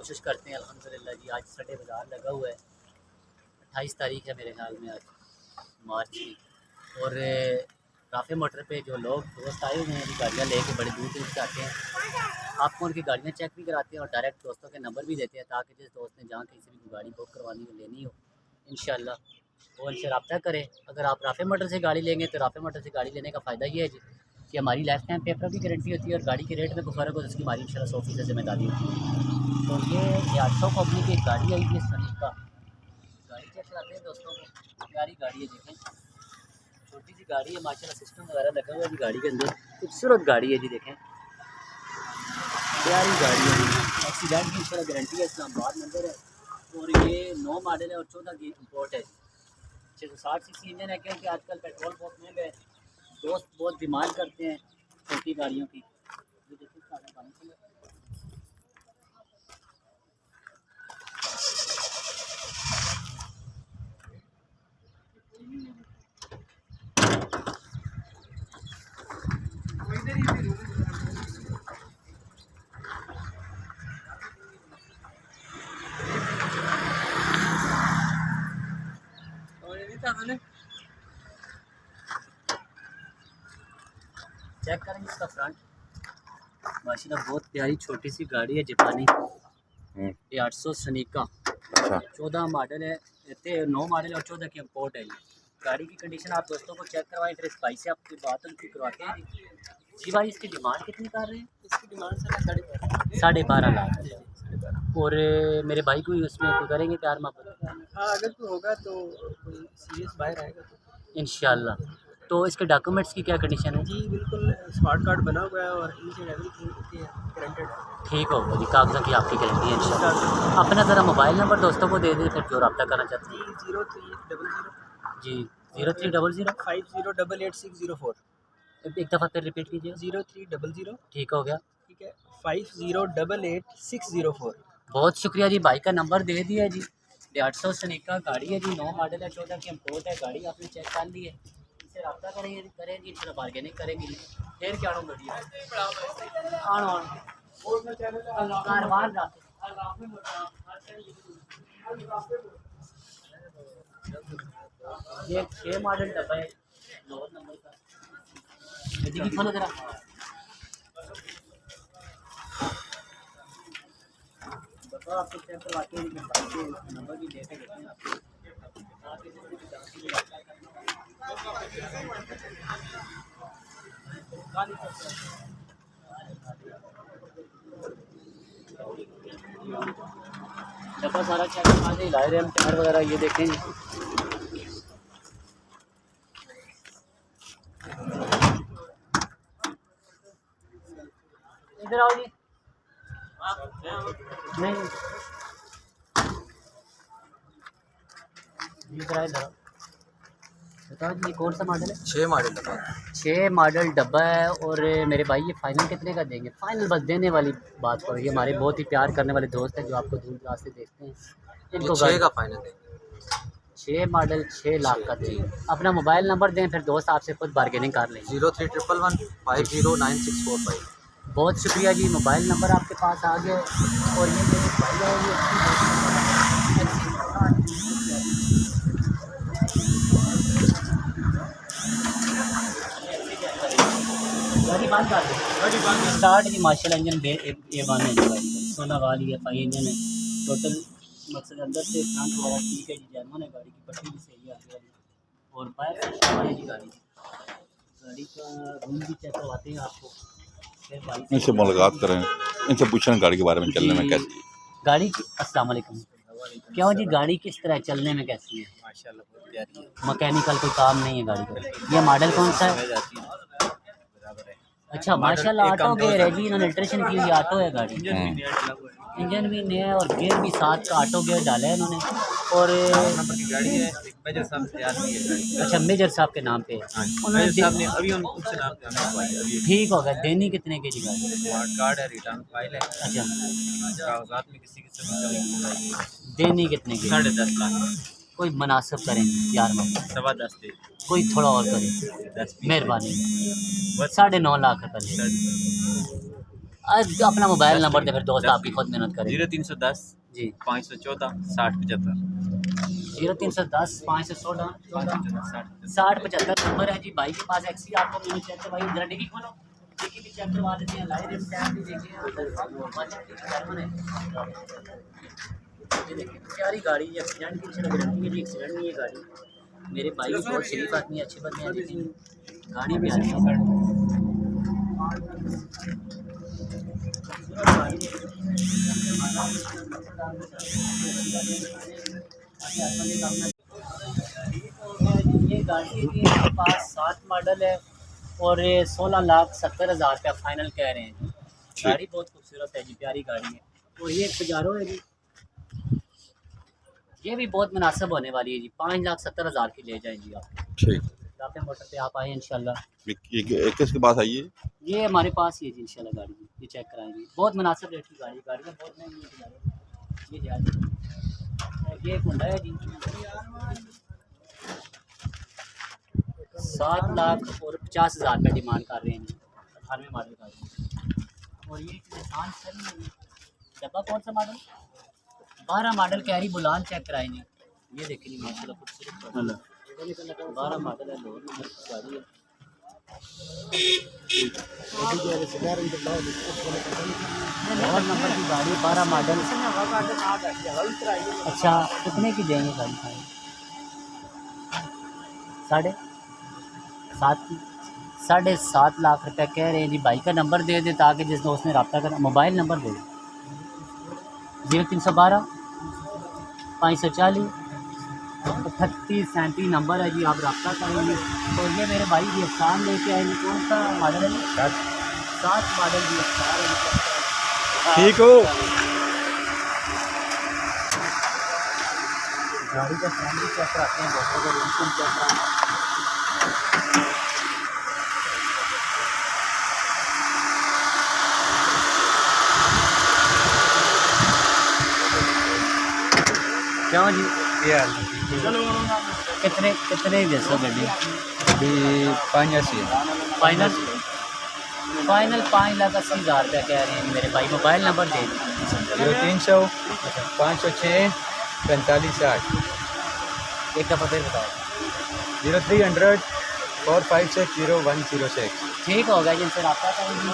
कोशिश करते हैं अल्हम्दुलिल्लाह जी। आज संडे बाज़ार लगा हुआ है, 28 तारीख है मेरे ख्याल में आज मार्च की। और काफ़ी मोटर पे जो लोग दोस्त आए हुए हैं अभी गाड़ियाँ लेके बड़े दूर दूर से आते हैं। आपको उनकी गाड़ियाँ चेक भी कराते हैं और डायरेक्ट दोस्तों के नंबर भी देते हैं, ताकि जिस दोस्त ने जहाँ कहीं से भी गाड़ी बुक करवानी हो, लेनी हो, इंशाल्लाह वो उनसे रब्ता करें। अगर आप राफ़े मोटर से गाड़ी लेंगे तो राफ़े मोटर से गाड़ी लेने का फ़ायदा ये है जी कि हमारी लाइफ टाइम पेपर की गारंटी होती है और गाड़ी के रेट में कोई फ़र्क हो तो उसकी हमारी इंशाल्लाह 100% जिम्मेदारी होती है। तो ये 800 कंपनी की एक गाड़ी आई है सनीका, गाड़ी चेक कराते हैं दोस्तों को। प्यारी गाड़ी है, देखें छोटी सी गाड़ी है माशाल्लाह, सिस्टम वगैरह लगा हुआ है जी गाड़ी के अंदर। खूबसूरत गाड़ी है जी, देखें प्यारी गाड़ी है जी। एक्सीडेंट की इंशाल्लाह गारंटी है, इस्लामाबाद नंबर है और ये 9 मॉडल है और 14 की इम्पोर्ट है। 660 सीसी इंजन है, क्योंकि आजकल पेट्रोल बहुत महंगा है, दोस्त बहुत डिमांड करते हैं छोटी गाड़ियों की। ये देखिए सारा पानी चला। चेक करेंगे इसका फ्रंट, माशाल्लाह बहुत प्यारी छोटी सी गाड़ी है जापानी। ये 800 सनीका 14 मॉडल है, 9 मॉडल और 14 की इम्पोर्ट है। गाड़ी की कंडीशन आप दोस्तों को चेक करवाएं, फिर इस भाई से आपकी बात उनकी करवाते हैं जी। भाई इसकी डिमांड कितनी कर रहे हैं? इसकी डिमांड सर 12.5 लाख। और मेरे भाई को उसमें कोई करेंगे प्यार मोहब्बत? हाँ, अगर कोई होगा तो कोई सीरियस बायर आएगा तो इंशाल्लाह। तो इसके डॉक्यूमेंट्स की क्या कंडीशन है? जी बिल्कुल स्मार्ट कार्ड बना हुआ है और ईच एंड एवरीथिंग गारंटेड है। ठीक होगा जी, कागज़ों की आपकी गारंटी है इंशाल्लाह। अपना ज़रा मोबाइल नंबर दोस्तों को दे दें फिर जो रब्ता करना चाहते हैं। जी 0300 जी 0300 5088 एक दफ़ा फिर रिपीट कीजिए। 0300 ठीक हो गया, ठीक है 5088 604। बहुत शुक्रिया जी, भाई का नंबर दे दिया जी। 800 सनीका गाड़ी है जी, 9 मॉडल है, 14 की इम्पोर्ट है गाड़ी, आपने चेक कर ली है। इससे रब्ता करेंगे करेंगे इंशाल्लाह, बार्गेनिंग करेंगे जी। फिर क्या आनो बढ़िया कारवान ये 6 मॉडल डब्बा है, 9 नंबर का। यदि फॉलो करा बताओ, आपको चेक करवाते हैं नंबर भी देते देते हैं आपको। डब्बा सारा चेक करवा दे, लाए रहे हम टायर वगैरह, ये देखें इधर आओ जी। नहीं इधर आए, इधर बताओ जी, ये कौन सा मॉडल है? 6 मॉडल डब्बा। 6 मॉडल डब्बा है। और मेरे भाई ये फाइनल कितने का देंगे? फाइनल बस देने वाली बात करो, ये हमारे बहुत ही प्यार करने वाले दोस्त हैं जो आपको दूर दराज से देखते हैं। इनको 6 का फाइनल देंगे। 6 मॉडल 6 लाख का देंगे। अपना मोबाइल नंबर दें, फिर दोस्त आपसे खुद बार्गेनिंग कर लेंगे। 0311 509645। बहुत शुक्रिया जी, मोबाइल नंबर आपके पास आ गया। और ये मेरे भाई है, गाड़ी बंद कर दो, गाड़ी बंद स्टार्ट जी। माशाल्लाह इंजन A1 है जी, गाड़ी सोना वाली है, फाई इंजन है टोटल। मकसद अंदर से फ्रंट वगैरह ठीक है जी, जैनवन है, गाड़ी की पट्टी भी सही है आगे वाली। और बाहर से शान है जी गाड़ी का रूम भी चेक करवाते हैं आपको। फिर भाई इनसे मुलाकात करें, इनसे पूछें गाड़ी के बारे में, चलने में कैसी है गाड़ी की। अस्सलाम वालेकुम। क्यों जी, गाड़ी किस तरह चलने में कैसी है? माशाल्लाह बहुत प्यारी है। मैकेनिकल कोई काम नहीं है गाड़ी का? ये मॉडल कौन सा है? अच्छा माशाल्लाह, ऑटो गेयर है जी, इन्होंने अल्ट्रेशन की हुई ऑटो है गाड़ी। इंजन भी नया है और गेयर भी साथ का ऑटो गेयर डाला है इन्होंने। और नंबर की गाड़ी है, मेजर साहब से तैयार हुई है गाड़ी। अच्छा मेजर साहब के नाम पे उन्होंने साहब ने अभी उनसे नाम पे हमें करवाई है अभी। ठीक हो गया। देनी कितने की जी गाड़ी? स्मार्ट कार्ड है, रिटर्न फाइल है, अच्छा कागजात में किसी किस्म की कमी नहीं है। देनी कितने की? 10.5 लाख। कोई मुनासिब करें यार, में 10.25 दे। कोई थोड़ा और करें, 10 मेहरबानी। 9.5 लाख रुपये। आज अपना मोबाइल नंबर दे, फिर दोस्त आपकी खुद मेहनत करें। 0310 जी 514 6075 0310 516 6075 नंबर है जी। भाई के पास एक्सी आपको मैंने चेक करवाई, जरा डिग्गी खोलो, डिग्गी भी चेक करवा देते हैं, लाइट स्टैंड भी देखिए, ये देखिए प्यारी गाड़ी है, एक्सीडेंट की गारंटी है जी, एक्सीडेंट नहीं है गाड़ी। मेरे भाई बहुत शरीफ आदमी अच्छे बंदे हैं, देखिए गाड़ी प्यारी है। ये गाड़ी के पास 7 मॉडल है और 16,70,000 रुपया फाइनल कह रहे हैं जी। गाड़ी बहुत खूबसूरत है जी, प्यारी गाड़ी है। और ये पजारो है जी, ये भी बहुत मुनासिब होने वाली है जी, 5,70,000 की ले जाएं जी आप। ठीक। राफे मोटर पे आप आए इंशाल्लाह। ये किसके पास आई है? ये हमारे पास ही है जी इंशाल्लाह गाड़ी, ये चेक कराएंगे, बहुत मुनासिब रेट की गाड़ी, गाड़ी में बहुत महंगी है। ये ध्यान रखिए। ये हुंडा है जी, 7,50,000 रुपये डिमांड कर रहे हैं जी, 18वें मॉडल का। और ये निसान सनी है, डब्बा कौन सा मॉडल? 12 मॉडल कैरी बुलान चेक कराएंगे। ये देखिए जी माशाल्लाह खूबसूरत 12 मॉडल है, लोड नंबर की गाड़ी है। लोड नंबर की गाड़ी, 12 मॉडल। अच्छा कितने की देंगे गाड़ी? 7.5 लाख रुपये कह रहे हैं जी। भाई का नंबर दे दे ताकि जिस दोस्त ने रब्ता करना, मोबाइल नंबर दे दे। 0312 540 3837 नंबर है जी, आप रब्ता करेंगे। तो ये मेरे भाई जी अफसान लेके आएंगे, कौन सा मॉडल है? 7 मॉडल जी अफसान है। ठीक हो गाड़ी का फैन भी चेक कराते हैं दोस्तों को, रूम चेक कराते हैं। क्यों जी? कितने जैसा गड्डी? अभी 85 फाइनल 5,80,000 रुपया कह रहे हैं मेरे भाई। मोबाइल नंबर दे दें। 0300 506 45 60 एक दफ़ा फिर बताओ। 0300 456 0106। ठीक हो गया जिनसे रब्ता करेंगे।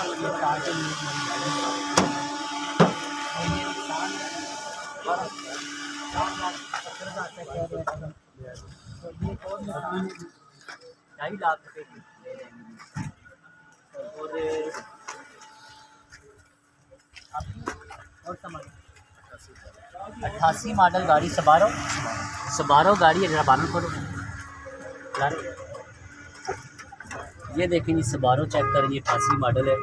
ढाई लाख रुपये की ले लेंगे। और समझ 88 मॉडल गाड़ी सबारो गाड़ी है, जरा बानर खोलो। ये देखें जी सबारो चेक करें जी, 88 मॉडल है।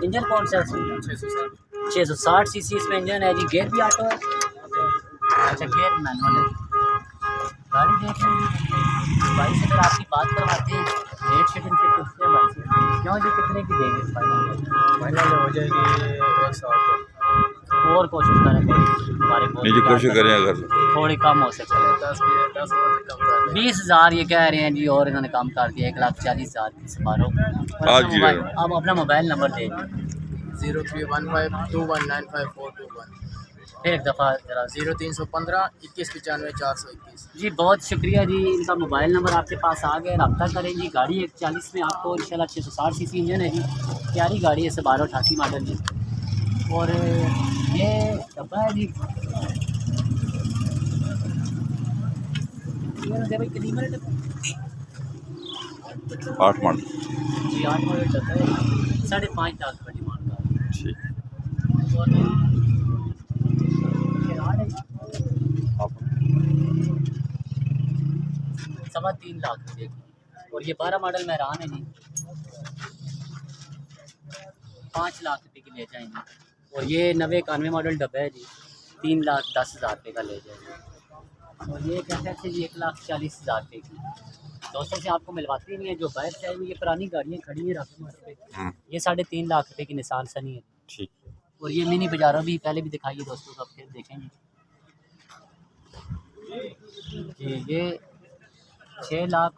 इंजन कौन सा है? 660 सीसी इसमें इंजन है जी। गेयर भी ऑटो है? अच्छा गेयर मैनुअल है। गाड़ी देख लें भाई से, अगर आपकी बात करवाते हैं रेट शेट इनसे पूछते हैं भाई से। क्यों जी कितने की देंगे फाइनल हो जाएगी 100 और कोशिश करें हमारे नहीं जी, कोशिश करें अगर थोड़ी कम हो सके। 20,000 ये कह रहे हैं जी, और इन्होंने कम कर दिया 1,40,000 की सबारो। अब अपना मोबाइल नंबर दे दीजिए। 03152195 फिर एक दफ़ा जरा। 0315 2195 421। जी बहुत शुक्रिया जी, इनका मोबाइल नंबर आपके पास आ गया, रब्ता करें जी। गाड़ी 140 में आपको इंशाल्लाह 660 सीसी इंजन है जी, प्यारी गाड़ी है, 1288 मॉडल जी। और ये डब्बा है जी, भाई कदीम है डब्बा 8 मॉडल। जी 8 मॉडल डब्बा है, 5.5 लाख का डिमांड का। ठीक। और 3.25 लाख रुपये की। और ये 12 मॉडल मेहरान है जी, 5 लाख रुपये की ले जाएंगे। और ये 90-91 मॉडल डब्बा है जी, 3,10,000 रुपये का ले जाएंगे। और ये कहते हैं जी 1,40,000 रुपये की। दोस्तों से आपको मिलवाती नहीं है, जो बाइक चाहिए। ये पुरानी गाड़ियाँ खड़ी हैं रास्ते मोटर पे। ये 3.5 लाख रुपये की निसान सनी है। ठीक। और ये मिनी बजारो भी पहले भी दिखाइए दोस्तों को, अब फिर देखेंगे जी। ये 6 लाख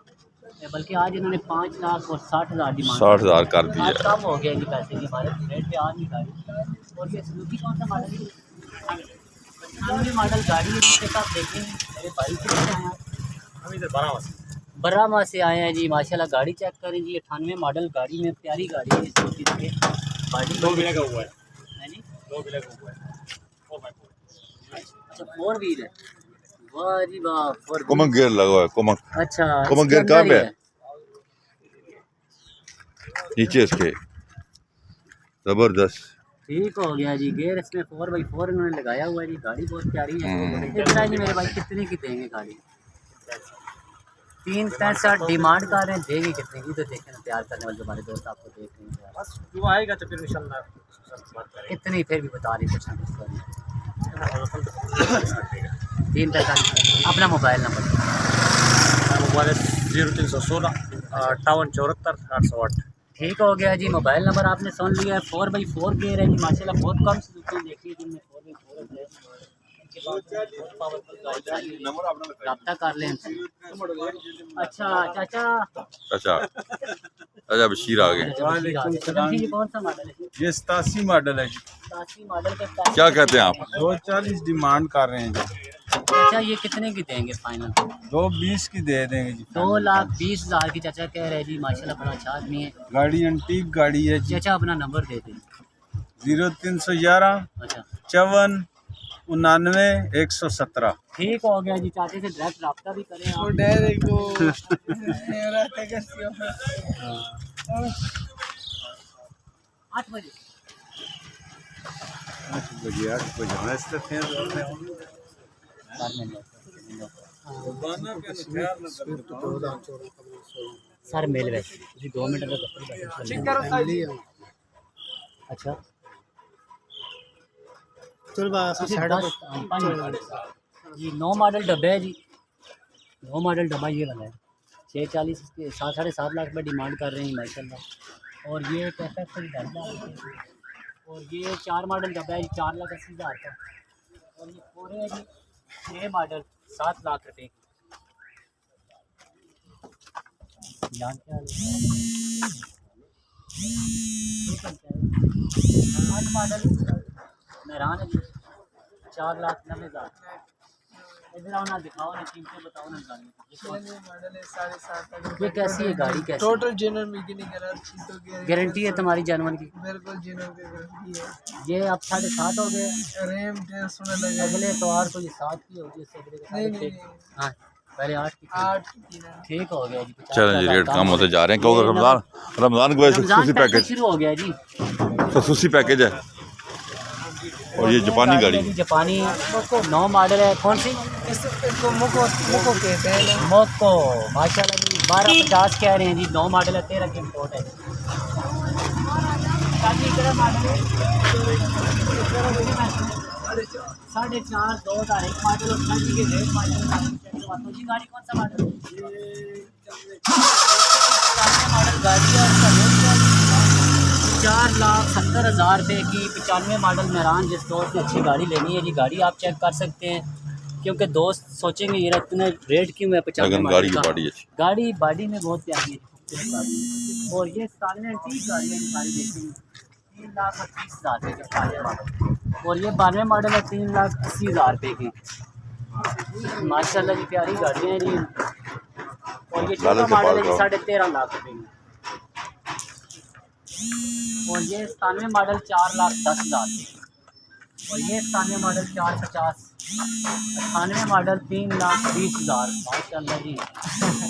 बल्कि आज इन्होंने 5,60,000 डिमांड 60,000 कर दिया आज कम हो गया जी पैसे की हमारे रेट पे आ नहीं गाड़ी। और ये सुजुकी कौन सा मॉडल है? 98 मॉडल गाड़ी है जिसके साथ देखें मेरे भाई से आए हैं हम इधर बरामा से आए हैं जी। माशाल्लाह गाड़ी चेक करें जी 98 मॉडल गाड़ी में प्यारी गाड़ी है। सुजुकी की गाड़ी 2 भी लगा हुआ है, है जी। 2 भी लगा हुआ है, 4x4। अच्छा 4 व्हील है, वाह जी वाह 4 कोमक गियर लगा हुआ है। कोमक अच्छा कोमक इसके गियर कहाँ अंदर ही पे है? नीचे इसके जबरदस्त। ठीक हो गया जी। गेयर इसमें 4x4 इन्होंने लगाया हुआ है जी। गाड़ी बहुत प्यारी है। इतना जी मेरे भाई कितने की देंगे गाड़ी? 365 डिमांड कर रहे हैं, देंगे कितने की? तो देखें ना, प्यार करने वाले हमारे दोस्त आपको देख रहे हैं यार। बस जो आएगा तो फिर इंशाल्लाह बात करेंगे। इतनी फिर भी बता रही कुछ ना कुछ करें। 345 अपना मोबाइल नंबर मोबाइल 0316 5874 808। ठीक हो गया जी। मोबाइल नंबर आपने सुन लिया है। 4x4 गेयर है जी माशाल्लाह। बहुत कम सुजुकी देखिए जिनमें 4x4 है। रब्ता कर लें। अच्छा चाचा अच्छा अच्छा बशीर आ गए। ये कौन सा मॉडल है? ये 87 मॉडल है जी। 87 मॉडल का क्या कहते हैं आप? 240 डिमांड कर रहे हैं जी। चाचा ये कितने की देंगे फाइनल? 220 की दे देंगे जी। 2,20,000 की चाचा कह रहे हैं जी। माशाल्लाह बड़ा अच्छा आदमी है। गाड़ी एंटीक गाड़ी है जी। चाचा अपना नंबर दे दें। 0311 अच्छा 54 99 117। ठीक हो गया जी। चाचे से डायरेक्ट रब्ता भी करें आप। 8 बजे 8 बजे हमारे सर मेल वैसे 2 मिनट का अच्छा चल बस जी 9 मॉडल डब्बे है जी। 9 मॉडल डब्बा ये वाला है। 640 इसके 7.5 लाख में डिमांड कर रहे हैं माशाल्लाह। और ये कैसा डब्बा है। और ये 4 मॉडल डब्बा है जी 4,80,000 का। और ये पूरे है जी 6 मॉडल 7 लाख रुपए की। जान क्या 8 मॉडल मेहरान है जी 4,90,000। इधर आओ ना, दिखाओ ना, कीमतें बताओ ना गाड़ी। ये कैसी है गाड़ी? कैसी टोटल जेन्युइन मैकेनिकल हर चीज तो गारंटी है तुम्हारी जानवर की? बिल्कुल जेन्युइन की गारंटी है। ये अब 7.5 हो गए। रैम 150 लगा। अगले एतवार को ये 7 की होगी। इससे अगले नहीं को हाँ पहले 8 की थी। 8 की थी ना। ठीक हो गया जी। चलें जी रेट कम होते जा रहे हैं क्योंकि रमज़ान की वजह से खसूसी पैकेज शुरू हो गया जी। खसूसी पैकेज है। और ये जापानी गाड़ी है जी, जापानी 9 मॉडल है। कौन सी? इसको मोको कहते हैं ना। मोको माशाल्लाह जी 1250 कह रहे हैं जी। 9 मॉडल है। 13 की इम्पोर्ट है। 4.5 2001 मॉडल और 30 के रेट मॉडल जी। गाड़ी कौन सा मॉडल? मॉडल गाड़ी है। 4,70,000 रुपये की 95 मॉडल मेहरान। जिस दोस्त ने अच्छी गाड़ी लेनी है जी गाड़ी आप चेक कर सकते हैं। क्योंकि दोस्त सोचेंगे ये इतने रेट क्यों है 95 गाड़ी मॉडल की का। बॉडी अच्छी। गाड़ी बॉडी में बहुत प्यारी है। और ये सामने ठीक गाड़ी है सारी देखेंगे 3,30,000 रुपये के सारे मॉडल। और ये 92 मॉडल है 3,80,000 रुपये की। माशाल्लाह जी प्यारी गाड़ियाँ हैं जी। और ये छोटा मॉडल है 13.5 लाख रुपये की। और ये 97 मॉडल 4,10,000 की। और ये 97 मॉडल 450। 98 मॉडल 3,20,000। माशाल्लाह जी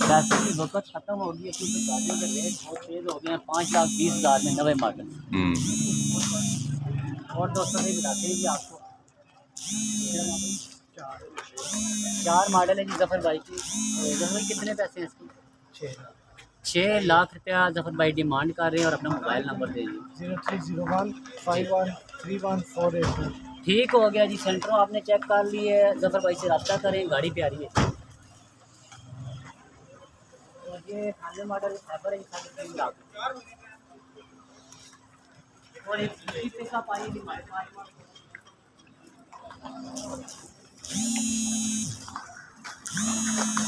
वैसे भी वक्त ख़त्म हो गई है क्योंकि गाड़ियों के रेट बहुत तेज़ हो गए हैं। 5,20,000 में 90 मॉडल। और दोस्तों से बताते हैं जी आपको 4 मॉडल है जी जफ़र भाई की। जफ़र भाई कितने पैसे हैं इसके? 6 लाख रुपया जफ़र भाई डिमांड कर रहे हैं। और अपना मोबाइल नंबर दे दीजिए। 0301 5131 ठीक हो गया जी। सेंटरों आपने चेक कर लिए है। जफ़र भाई से रब्ता करें। गाड़ी प्यारी है। और ये 98 मॉडल एवर है 3.5 लाख। और एक पिकअप आई है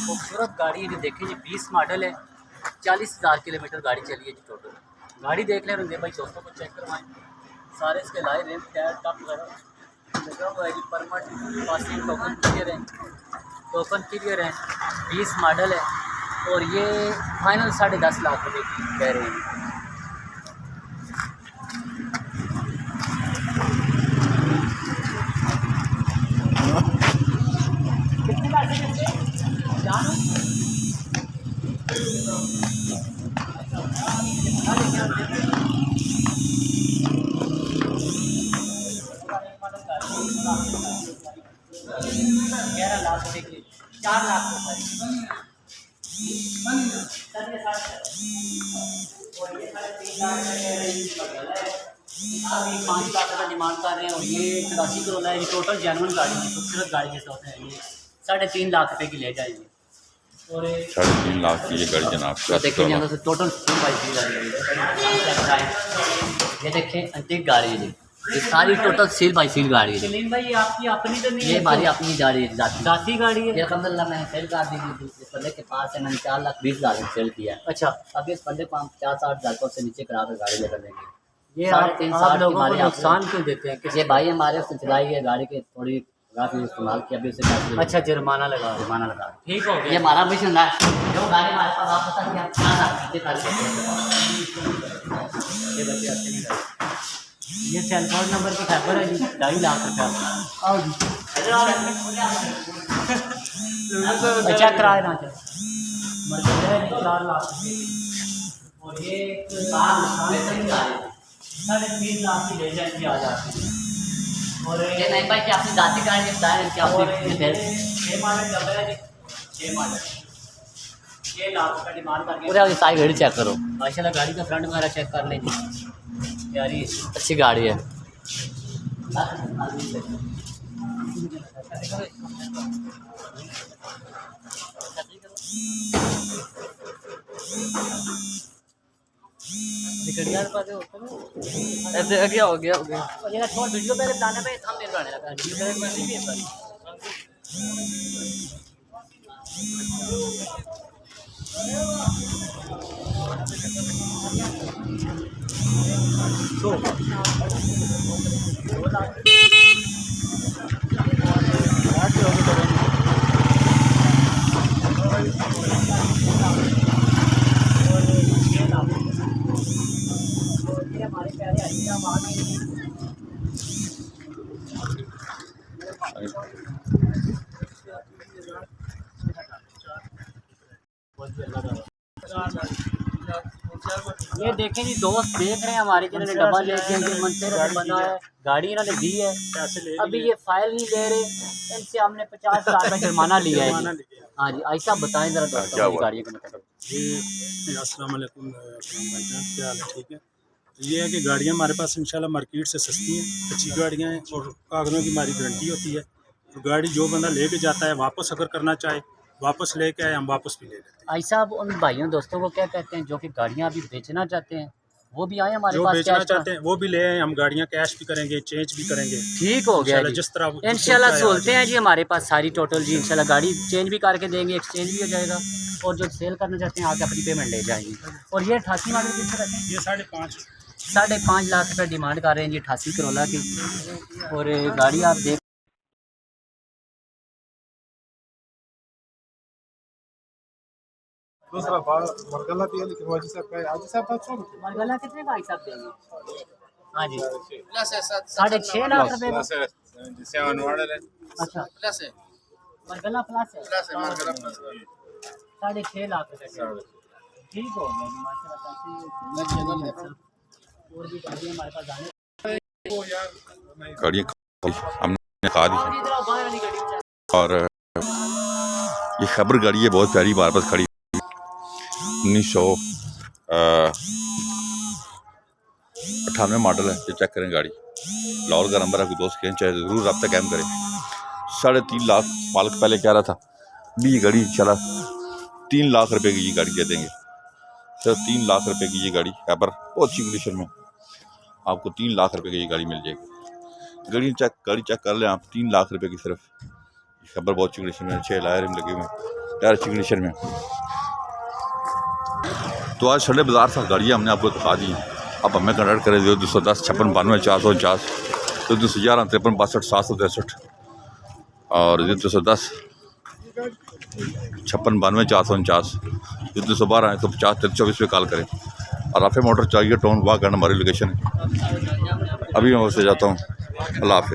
खूबसूरत गाड़ी है। देखें जी 20 मॉडल है 40,000 किलोमीटर गाड़ी चली है जी टोटल। गाड़ी देख लें रंगे भाई, दोस्तों को चेक करवाएं, सारे इसके लाए रेम टायर टॉप वगैरह लगा हुआ है जी। परमिट पासिंग टोकन क्लियर है 20 मॉडल है और ये फाइनल 10.5 लाख रुपये की कह रहे हैं। कितने पैसे देते जानो? ₹11 लाख रुपये की 4 लाख रुपये और ये 3.5 लाख अभी 5 लाख का डिमांड कर रहे हैं और ये 84 करोड़ है। ये टोटल जेन्युइन गाड़ी है, खूबसूरत गाड़ी के साथ है। ये 3.5 लाख रुपये की ले जाएंगे और 3.5 लाख की ये गाड़ी जनाब। तो देखिए यहाँ से टोटल ये देखें अंतिक गाड़ी है, ये सारी टोटल सील बाई सील गाड़ी है। सलीम भाई आपकी अपनी तो नहीं ये हमारी अपनी गाड़ी है, जाती गाड़ी है। ये अलहमदुलिल्लाह मैंने सेल कर दी थी इस बंदे के पास है, मैंने 4,20,000 में सेल किया। अच्छा, अब इस बंदे को हम 50-60,000 से नीचे करा कर गाड़ी लेकर देंगे। ये 3.5 आप साल लोगों को हमारे नुकसान क्यों देते हैं? ये भाई हमारे उसने चलाई है गाड़ी के, थोड़ी काफ़ी इस्तेमाल किया, अभी उसे अच्छा, जुर्माना लगा। जुर्माना। ठीक हो ये गया। हमारा मिशन है, जो गाड़ी हमारे पास आप पता किया 4 लाख ये बच्चे अच्छे नहीं करते। ये सेलफोन नंबर की खबर है जी, 2.5 लाख रुपया। आओ जी चेक करा देना चाहिए। मतलब है 4 लाख रुपये और ये 3.5 लाख की ले जाएंगे आ जाती है। और ये नहीं भाई कि अपनी जाति गाड़ी बताएं क्या और अपनी 6 मॉडल डबल है जी, 6 मॉडल 6 लाख का डिमांड करके। पूरा सारी गाड़ी चेक करो माशाल्लाह, गाड़ी का फ्रंट वगैरह चेक कर लेंगे, यारी अच्छी गाड़ी है। ऐसे क्या हो गया और ये छोड़ वीडियो पहले बनाने पे हम मेरे बनाने लगा वीडियो पहले बनानी भी है सारी। ये देखें जी, दोस्त देख रहे हैं हमारे जिन्होंने डबल लेके ये मंसूर बना है, गाड़ी इन्होंने दी है, अभी ये फाइल नहीं ले रहे, इनसे हमने 50,000 का जुर्माना लिया है। हाँ जी, ऐसा बताएं जरा दोस्तों गाड़ियों का मतलब। जी अस्सलाम वालेकुम भाईजान, क्या हाल है? ठीक है। ये है कि गाड़ियाँ हमारे पास इंशाल्लाह मार्केट से सस्ती हैं, अच्छी गाड़ियाँ हैं और कागज़ों की हमारी गारंटी होती है। तो गाड़ी जो बंदा लेके जाता है वापस अगर करना चाहे वापस लेके आए, हम वापस भी ले लेते हैं। ऐसा आप उन भाइयों दोस्तों को क्या कहते हैं जो कि गाड़ियाँ अभी बेचना चाहते हैं, वो भी आए हमारे जो पास बेचना कैश चाहते हैं वो भी ले आए, हम गाड़ियाँ कैश भी करेंगे, चेंज भी करेंगे। ठीक हो गया इंशाल्लाह, जिस तरह इंशाल्लाह सहूलतें हैं जी हमारे पास सारी टोटल जी। इंशाल्लाह गाड़ी चेंज भी करके देंगे, एक्सचेंज भी हो जाएगा और जो सेल करना चाहते हैं आके अपनी पेमेंट ले जाएंगे। और ये 88 मॉडल किस तरह है? ये 5.5 5.5 लाख रुपये डिमांड कर रहे हैं जी 88 करोला की। और गाड़ी आप देख दूसरा मरगला भी है, लेकिन वाजी साहब का है। आजी साहब 500 रुपये। मरगला कितने भाई साहब देंगे? हाँ जी, प्लस है 6.5 लाख रुपये में। जिसे मॉडल है अच्छा, प्लस है मरगला प्लस है, मरगला प्लस 6.5 लाख रुपये। ठीक हो गया जी माशाल्लाह। और भी गाड़ियाँ हमारे पास आने गाड़ियाँ हमने खा दी हैं। और ये खबर गाड़ी है, बहुत प्यारी, हमारे पास खड़ी 1998 मॉडल है। ये चेक करें गाड़ी, लाहौर का नंबर है, कोई दोस्त कहें चाहे ज़रूर रब्ता कायम करें। 3.5 लाख मालिक पहले कह रहा था, भी ये गाड़ी चला 3 लाख रुपए की ये गाड़ी दे देंगे। सिर्फ 3 लाख रुपए की ये गाड़ी खैबर बहुत अच्छी कंडीशन में आपको 3 लाख रुपए की ये गाड़ी मिल जाएगी। गाड़ी चेक कर लें आप, 3 लाख रुपए की सिर्फ। खबर बहुत अच्छी कंडीशन में, 6 लायर लगे हुए, टायर अच्छी कंडीशन में। तो आज संडे बाज़ार था, गाड़ियाँ हमने आपको दिखा दी। अब हमें कनेक्ट करें 0210 56 92 449, 0211 53 62 763 और 0210 56 92 449, 0212 150 2324 पे कॉल करें। और राफे मोटर चाहिए टाउन वाह करना हमारी लोकेशन है। अभी मैं उससे जाता हूँ। अल्लाह हाफिज़।